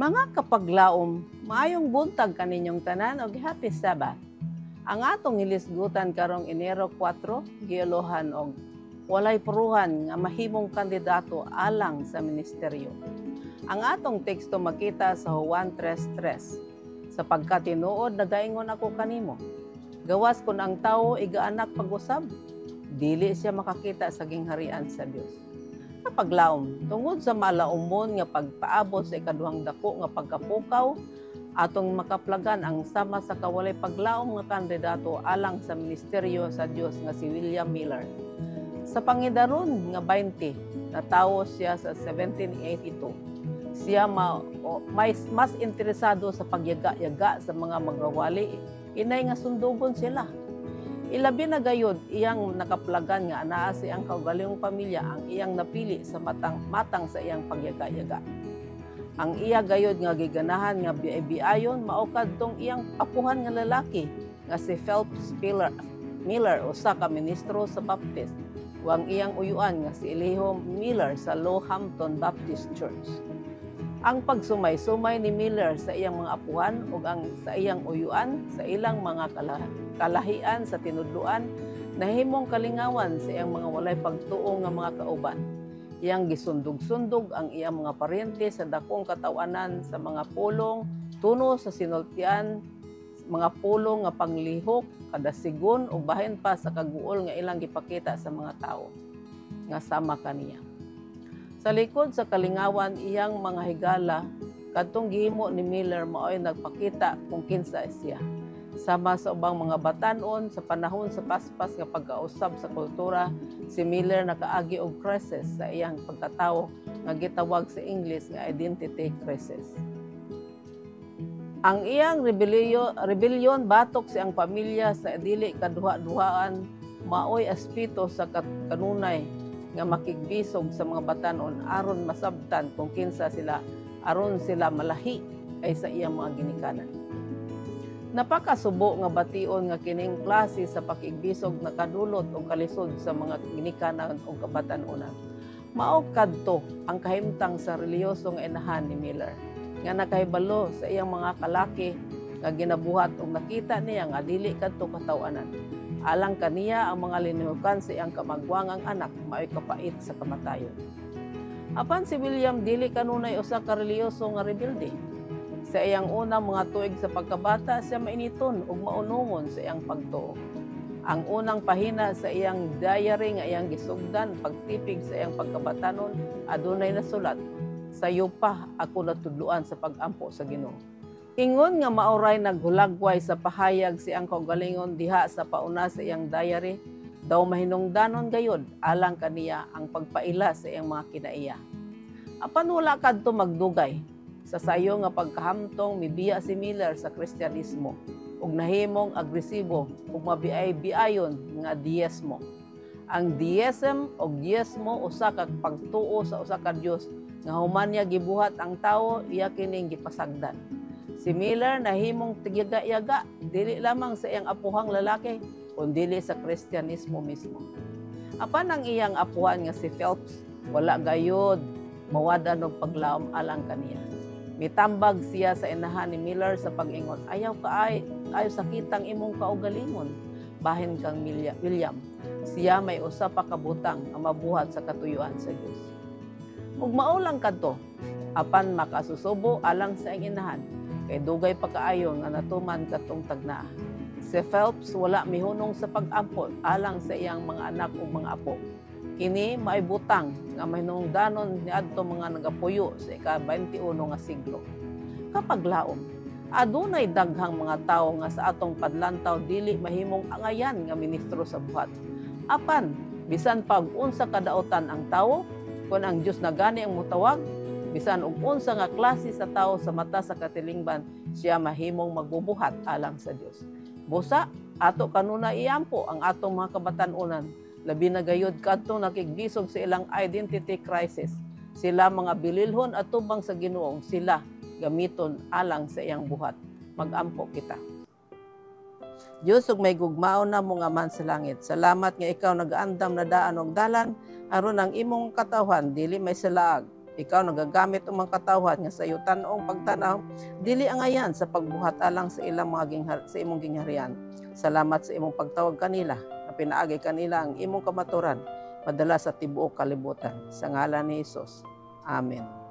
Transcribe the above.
Mga kapaglaom, maayong buntag kaninyong tanan og happy Sabbath. Ang atong hilisgutan karong Enero 4, giolohan og walay puruhan nga mahimong kandidato alang sa ministeryo. Ang atong teksto makita sa Juan 3:3. Sapagkat tinuod nagaingon ako kanimo, gawas kun ang tawo igaanak pag-usab, dili siya makakita sa gingharian sa Dios. Kapaglaom, tungod sa malaumon nga pagpaabot sa ikaduhang dako nga pagkapukaw, atong makaplagan ang sama sa kawalay paglaom nga kandidato alang sa ministeryo sa Dios nga si William Miller. Sa pangidaron nga 20, natawo siya sa 1782. Siya mas interesado sa pagyaga-yaga sa mga magawali, inay nga sundugon sila. Ilabi na gayod iyang nakaplagan nga anaa siyang kaugalingong pamilya ang iyang napili sa matang sa iyang pagyaga-yaga. Ang iya gayod nga giganahan nga biayon mao kadtong iyang apuhan nga lalaki nga si Phelps Miller usa ka ministro sa Baptist, ang iyang uyuan nga si Elihu Miller sa Lowhampton Baptist Church. Ang pagsumay-sumay ni Miller sa iyang mga apuhan ug ang sa iyang uyuan sa ilang mga kalahian sa tinudluan nahimong kalingawan sa iyang mga walay pagtuo nga mga kauban. Iyang gisundog-sundog ang iyang mga paryente sa dakong katawanan sa mga pulong tuno sa sinultian, mga pulong nga panglihok kada sigon ug bahin pa sa kaguol nga ilang gipakita sa mga tawo nga sama kaniya. Sa likod sa kalingawan iyang mga higala, kadtong gihimo ni Miller mao'y nagpakita kung kinsa siya. Sama sa ubang mga batan-on sa panahon sa paspas nga pagkausab sa kultura, si Miller nakaagi og crisis sa iyang pagkatawo nga gitawag sa English nga identity crisis. Ang iyang rebellion batok siyang pamilya sa dili kaduha-duhaan mao'y aspito sa kanunay nga makigbisog sa mga batanon aron masabtan kung kinsa sila aron sila malahi ay sa iyang mga ginikanan. Napakasubo nga bation nga kining klase sa pakigbisog nakadulot og kalisod sa mga ginikanan ug kabatan-onan. Mao kadto ang kahimtang sa reliyoso nga inahan ni Miller nga nakahibalo sa iyang mga kalaki nga ginabuhat ug nakita niya nga dili kadto katawanan. Alang kaniya ang mga linuhukan sa iyang kamagwangang anak mao'y kapait sa kamatayon. Apan si William dili kanunay usa ka reliyoso nga rebelde. Sa iyang unang mga tuig sa pagkabata siya mainiton ug maunungon sa iyang pagtuo. Ang unang pahina sa iyang diary nga iyang gisugdan pagtipig sa iyang pagkabatanon adunay nasulat, "Sayo pa ako natudluan sa pag-ampo sa Ginoo." Ingon nga maoray naghulagway sa pahayag siyang kaugalingon diha sa pauna sa iyang diary, daw mahinungdanon gayod alang kaniya ang pagpaila sa iyang mga kinaiya. Apan wala kadto magdugay sa sayo nga pagkahamtong mibiya si Miller sa Kristyanismo ug nahimong agresibo ug mabiay-biayon nga diezmo. Ang diezem ug diezmo usa ka pagtuo sa usa ka Dios nga human niya gibuhat ang tawo iya kining gipasagdan. Si Miller nahimong tigyaga-yaga dili lamang sa iyang apuhang lalaki kundi sa Kristyanismo mismo. Apan ang iyang apuhan nga si Phelps wala gayud mawadan og paglaom alang kaniya. Mitambag siya sa inahan ni Miller sa pag-ingon, ayaw sakitang imong kaugalingon, bahin kang William. Siya may usa pa kabutang ang mabuhat sa katuyuan sa Dios. Ug mao lang kadto, apan makasusubo alang sa iyang inahan, kay dugay pa kaayo nga natuman katong tagnaa. Si Phelps wala mihunong sa pag-ampot alang sa iyang mga anak ug mga apo. Kini maay butang nga mahinungdanon niadto mga nagapuyo sa ika-21 nga siglo. Kapaglaom, adunay daghang mga tawo nga sa atong padlantaw dili mahimong angayan nga ministro sa buhat. Apan bisan pag unsa kadaotan ang tawo, kun ang Dios na gani ang mutawag, bisan og unsa nga klase sa tawo sa mata sa katilingban, siya mahimong magbubuhat alang sa Dios. Busa ato kanuna iampo ang atong mga kabatan-onan. Labi na gayud kadtong nakigbisog sa ilang identity crisis. Sila mga bililhon at tubang sa Ginoo, sila gamiton alang sa iyang buhat. Mag-ampo kita. Diyos ug may gugmao na mo nga man sa langit. Salamat nga ikaw nagaandam na daan og dalan aron ang imong katawhan dili may salaag. Ikaw nagagamit ang mga katawhan nga sa iyo tan-ong pagtanaw dili angayan sa pagbuhat alang sa ilang sa imong gingharian. Salamat sa imong pagtawag kanila, na pinaagi kanila ang imong kamaturan padala sa tibuok kalibutan. Sa ngalan ni Hesus. Amen.